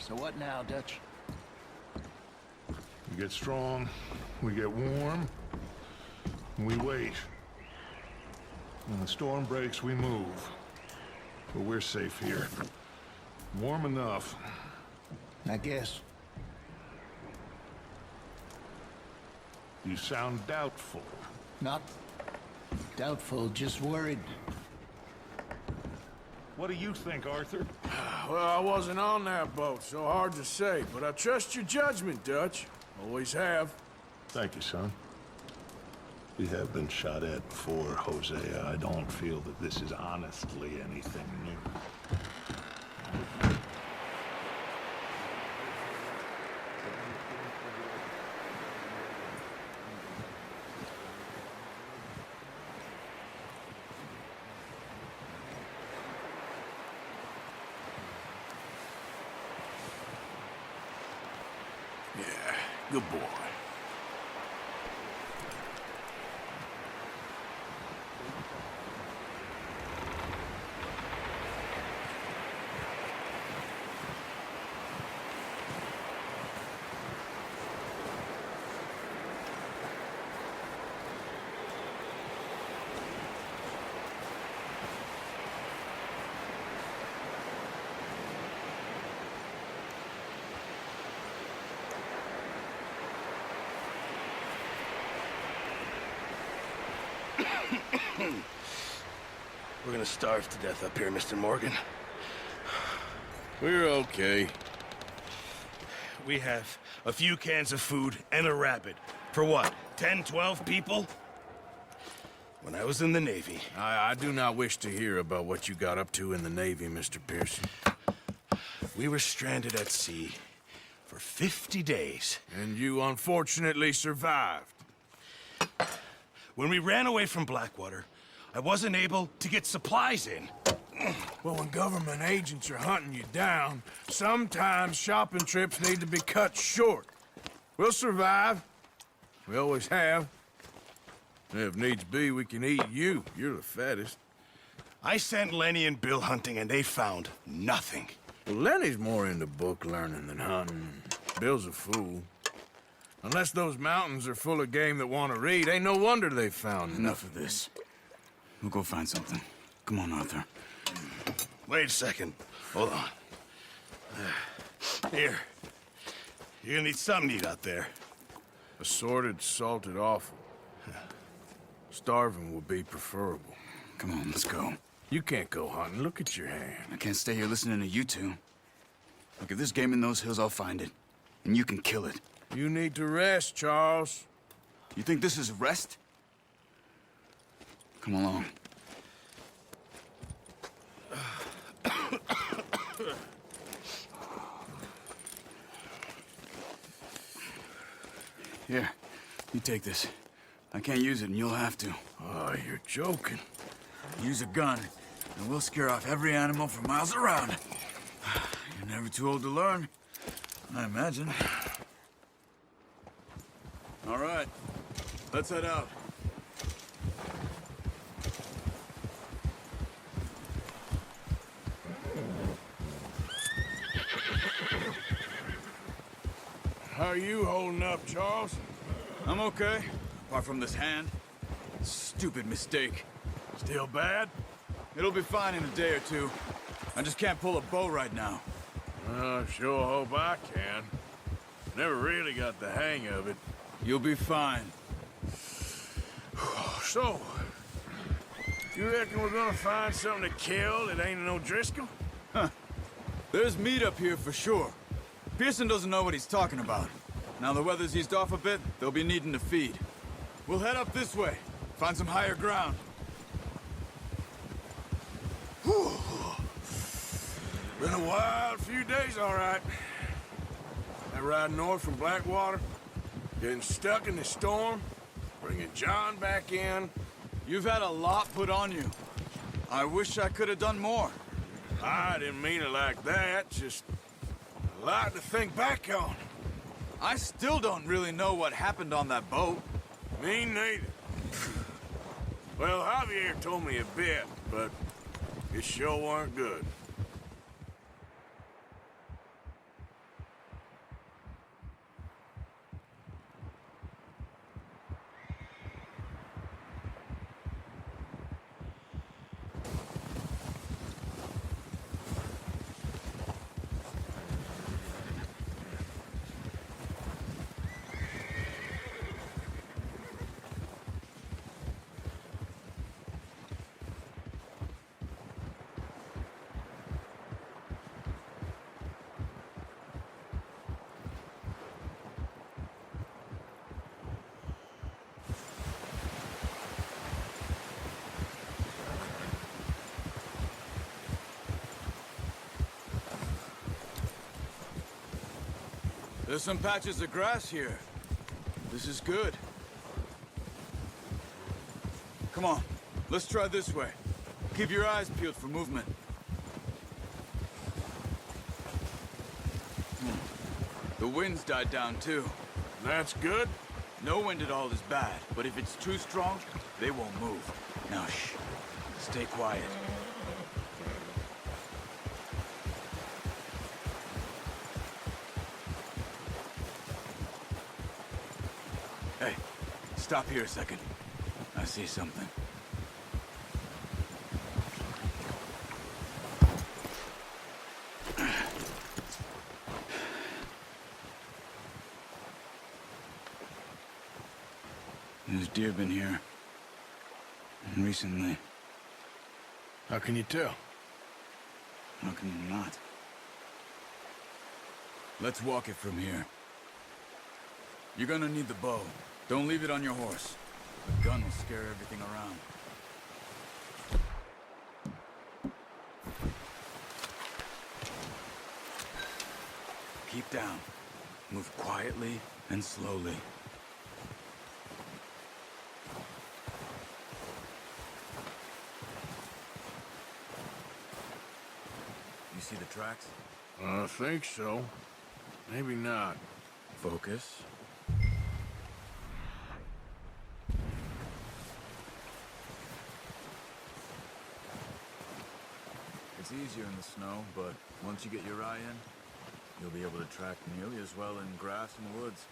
So what now, Dutch? We get strong, we get warm, and we wait. When the storm breaks, we move. But we're safe here. Warm enough. I guess. You sound doubtful. Not doubtful, just worried. What do you think, Arthur? Well, I wasn't on that boat, so hard to say, but I trust your judgment, Dutch. Always have. Thank you, son. We have been shot at before, Hosea. I don't feel that this is honestly anything new. Yeah, good boy. We're gonna starve to death up here, Mr. Morgan. We're okay. We have a few cans of food and a rabbit. For what, 10, 12 people? When I was in the Navy... I do not wish to hear about what you got up to in the Navy, Mr. Pearson. We were stranded at sea for 50 days. And you unfortunately survived. When we ran away from Blackwater, I wasn't able to get supplies in. Well, when government agents are hunting you down, sometimes shopping trips need to be cut short. We'll survive. We always have. If needs be, we can eat you. You're the fattest. I sent Lenny and Bill hunting, and they found nothing. Well, Lenny's more into book learning than hunting. Bill's a fool. Unless those mountains are full of game that want to read, ain't no wonder they found Enough of this. We'll go find something. Come on, Arthur. Wait a second. Hold on. Here. You're gonna need something to eat out there. Assorted, salted offal. Starving would be preferable. Come on, let's go. You can't go hunting. Look at your hand. I can't stay here listening to you two. Look, if there's game in those hills, I'll find it. And you can kill it. You need to rest, Charles. You think this is rest? Come along. Here, you take this. I can't use it, and you'll have to. Oh, you're joking. Use a gun, and we'll scare off every animal for miles around. You're never too old to learn, I imagine. All right, let's head out. How are you holding up, Charles? I'm okay, apart from this hand. Stupid mistake. Still bad? It'll be fine in a day or two. I just can't pull a bow right now. I sure hope I can. Never really got the hang of it. You'll be fine. So, you reckon we're gonna find something to kill that ain't no Driscoll? There's meat up here for sure. Pearson doesn't know what he's talking about. Now the weather's eased off a bit, they'll be needing to feed. We'll head up this way, find some higher ground. Whew. Been a wild few days, all right. That ride north from Blackwater, getting stuck in the storm, bringing John back in. You've had a lot put on you. I wish I could have done more. I didn't mean it like that, just a lot to think back on. I still don't really know what happened on that boat. Me neither. Well, Javier told me a bit, but it sure weren't good. There's some patches of grass here. This is good. Come on, let's try this way. Keep your eyes peeled for movement. The wind's died down too. That's good. No wind at all is bad, but if it's too strong, they won't move. Now shh, stay quiet. Hey, stop here a second. I see something. There's deer been here. Recently. How can you tell? How can you not? Let's walk it from here. You're gonna need the bow. Don't leave it on your horse. The gun will scare everything around. Keep down. Move quietly and slowly. You see the tracks? I think so. Maybe not. Focus. It's easier in the snow, but once you get your eye in, you'll be able to track nearly as well in grass and woods.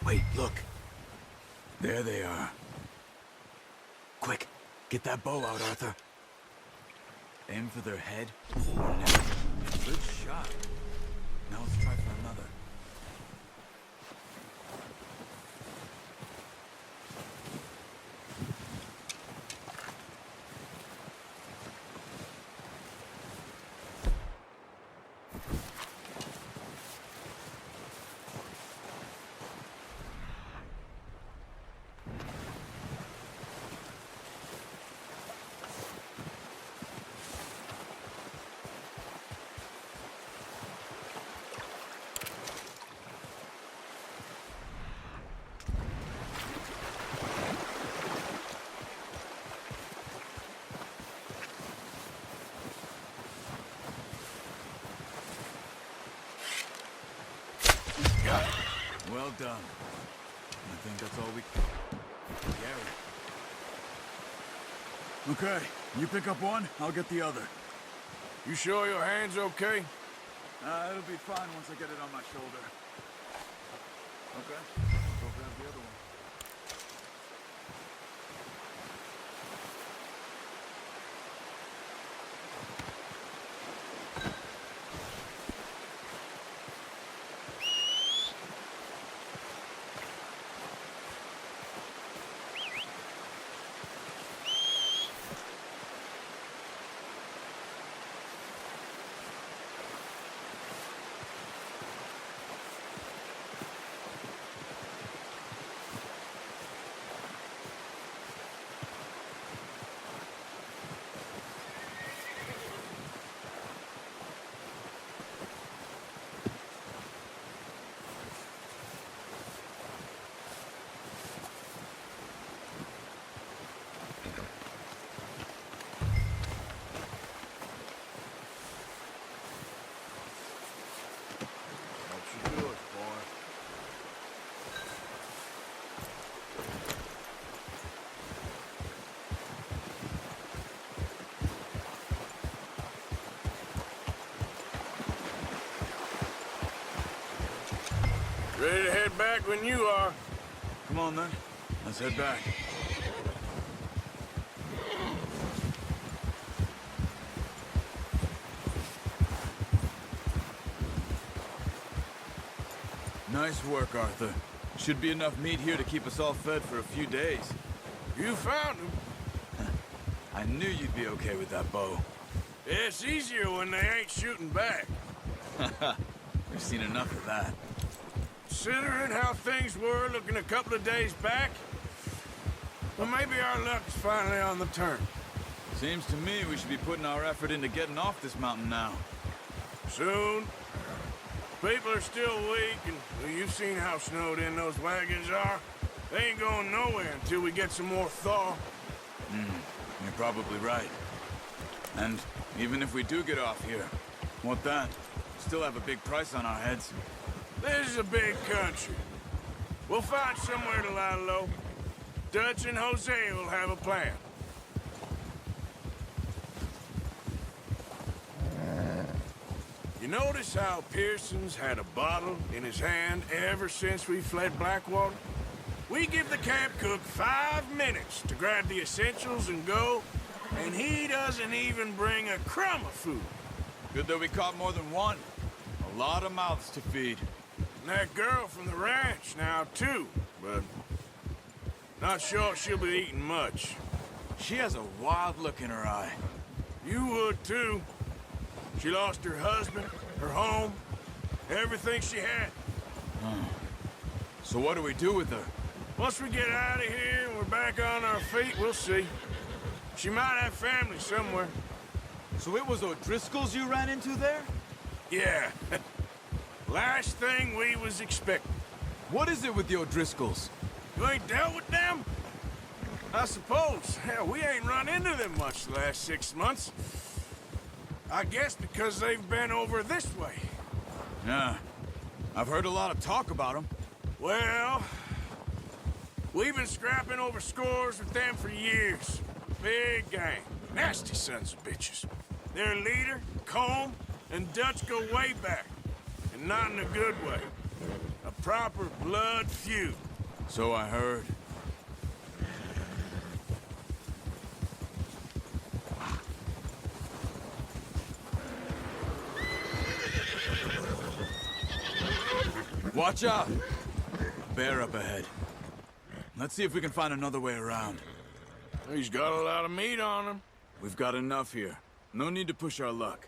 Wait, look. There they are. Quick, get that bow out, Arthur. Aim for their head or neck. Good shot. Now let's try for another. Well done. I think that's all we... Gary. Okay, you pick up one, I'll get the other. You sure your hand's okay? It'll be fine once I get it on my shoulder. Okay, go grab the other one. Ready to head back when you are. Come on, then. Let's head back. Nice work, Arthur. Should be enough meat here to keep us all fed for a few days. You found him. I knew you'd be okay with that bow. It's easier when they ain't shooting back. We've seen enough of that. Considering how things were looking a couple of days back, well, maybe our luck's finally on the turn. Seems to me we should be putting our effort into getting off this mountain now. Soon. People are still weak, and well, you've seen how snowed in those wagons are. They ain't going nowhere until we get some more thaw. You're probably right. And even if we do get off here, what then? Still have a big price on our heads. This is a big country. We'll find somewhere to lie low. Dutch and Jose will have a plan. You notice how Pearson's had a bottle in his hand ever since we fled Blackwater? We give the camp cook 5 minutes to grab the essentials and go, and he doesn't even bring a crumb of food. Good that we caught more than one. A lot of mouths to feed. And that girl from the ranch now, too, but not sure she'll be eating much. She has a wild look in her eye. You would, too. She lost her husband, her home, everything she had. So what do we do with her? Once we get out of here and we're back on our feet, we'll see. She might have family somewhere. So it was O'Driscoll's you ran into there? Yeah. Last thing we was expecting. What is it with the O'Driscolls? You ain't dealt with them? I suppose. Hell, we ain't run into them much the last 6 months. I guess because they've been over this way. Yeah. I've heard a lot of talk about them. Well, we've been scrapping over scores with them for years. Big gang. Nasty sons of bitches. Their leader, Combe, and Dutch go way back. And not in a good way. A proper blood feud. So I heard. Watch out! Bear up ahead. Let's see if we can find another way around. He's got a lot of meat on him. We've got enough here. No need to push our luck.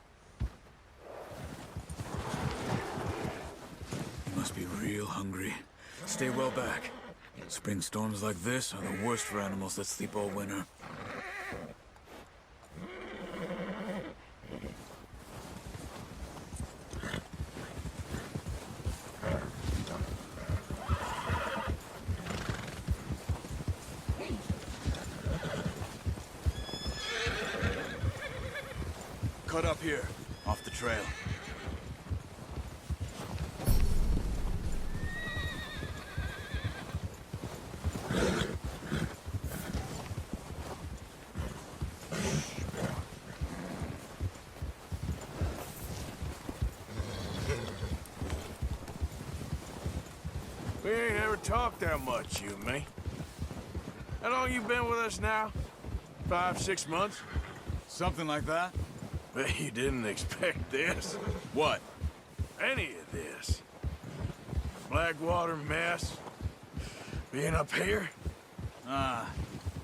You must be real hungry. Stay well back. Spring storms like this are the worst for animals that sleep all winter. Cut up here, off the trail. We ain't ever talked that much, you and me. How long you been with us now? 5, 6 months? Something like that? Bet you didn't expect this. What? Any of this. Blackwater mess. Being up here?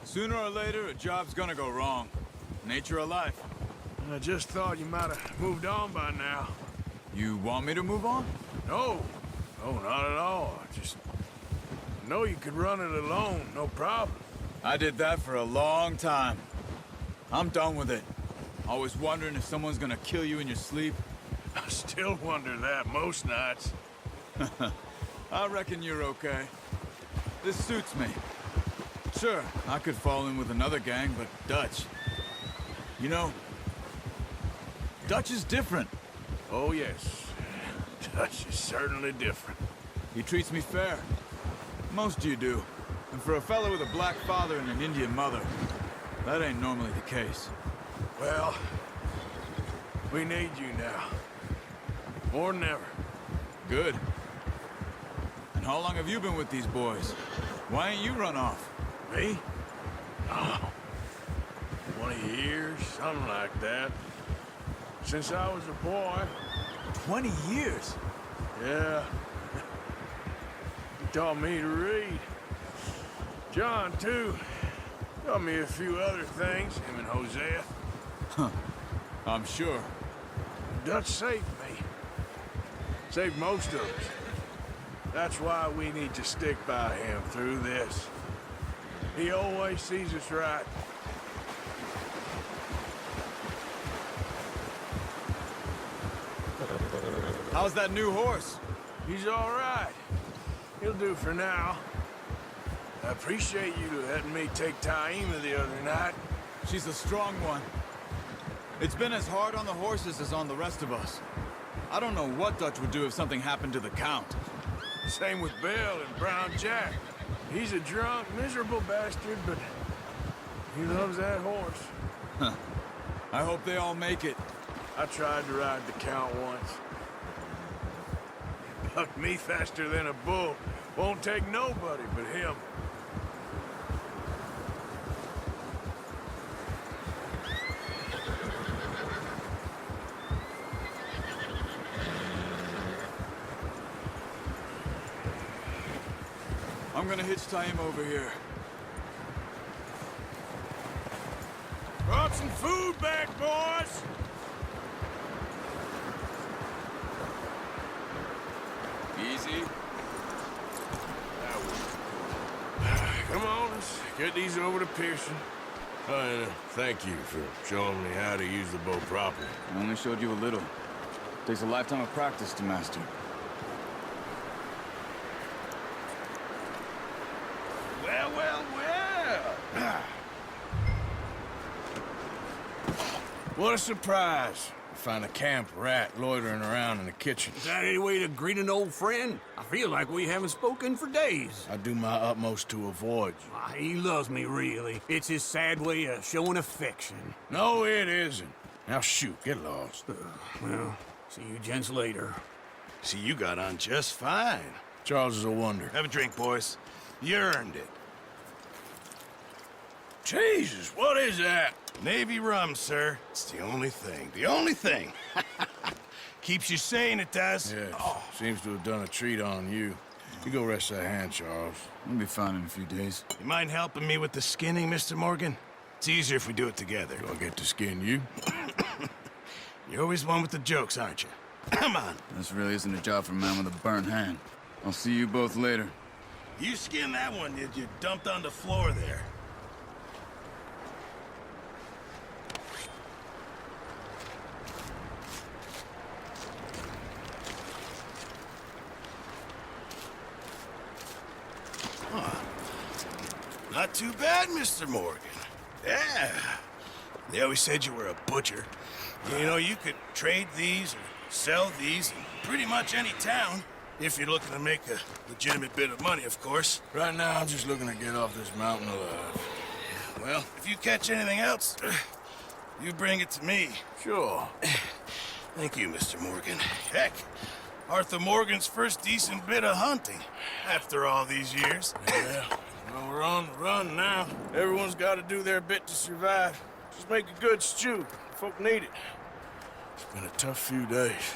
Sooner or later, a job's gonna go wrong. Nature of life. I just thought you might have moved on by now. You want me to move on? No. No, not at all. I just know you could run it alone, no problem. I did that for a long time. I'm done with it. Always wondering if someone's gonna kill you in your sleep. I still wonder that most nights. I reckon you're okay. This suits me. Sure, I could fall in with another gang, but Dutch... You know, Dutch is different. Oh, yes. Dutch is certainly different. He treats me fair. Most of you do. And for a fellow with a black father and an Indian mother, that ain't normally the case. Well, we need you now. More than ever. Good. And how long have you been with these boys? Why ain't you run off? Me? Oh, 20 years, something like that. Since I was a boy. 20 years? Yeah. He taught me to read. John, too. Taught me a few other things, him and Hosea. I'm sure. Dutch saved me. Saved most of us. That's why we need to stick by him through this. He always sees us right. How's that new horse? He's all right. He'll do for now. I appreciate you letting me take Taima the other night. She's a strong one. It's been as hard on the horses as on the rest of us. I don't know what Dutch would do if something happened to the Count. Same with Bill and Brown Jack. He's a drunk, miserable bastard, but he loves that horse. Huh. I hope they all make it. I tried to ride the Count once. He bucked me faster than a bull. Won't take nobody but him. I'm gonna hitch Taima over here. Brought some food back, boys! Easy. Come on, let's get these over to Pearson. And thank you for showing me how to use the bow properly. I only showed you a little. Takes a lifetime of practice to master. Well, well, well! What a surprise. Find a camp rat loitering around in the kitchen. Is that any way to greet an old friend? I feel like we haven't spoken for days. I do my utmost to avoid you. Ah, he loves me, really. It's his sad way of showing affection. No, it isn't. Now shoot, get lost. Well, see you gents later. See, you got on just fine. Charles is a wonder. Have a drink, boys. You earned it. Jesus, what is that? Navy rum, sir. It's the only thing. The only thing. Keeps you sane, it does. Yes, seems to have done a treat on you. You go rest that hand, Charles. I'll be fine in a few days. You mind helping me with the skinning, Mr. Morgan? It's easier if we do it together. Do I get to skin you? You're always one with the jokes, aren't you? Come on. This really isn't a job for a man with a burnt hand. I'll see you both later. You skinned that one you dumped on the floor there. Not too bad, Mr. Morgan. Yeah. They always said you were a butcher. You know, you could trade these or sell these in pretty much any town. If you're looking to make a legitimate bit of money, of course. Right now, I'm just looking to get off this mountain alive. Well, if you catch anything else, you bring it to me. Sure. Thank you, Mr. Morgan. Heck, Arthur Morgan's first decent bit of hunting after all these years. Yeah. Well, we're on the run now. Everyone's got to do their bit to survive. Just make a good stew. Folk need it. It's been a tough few days.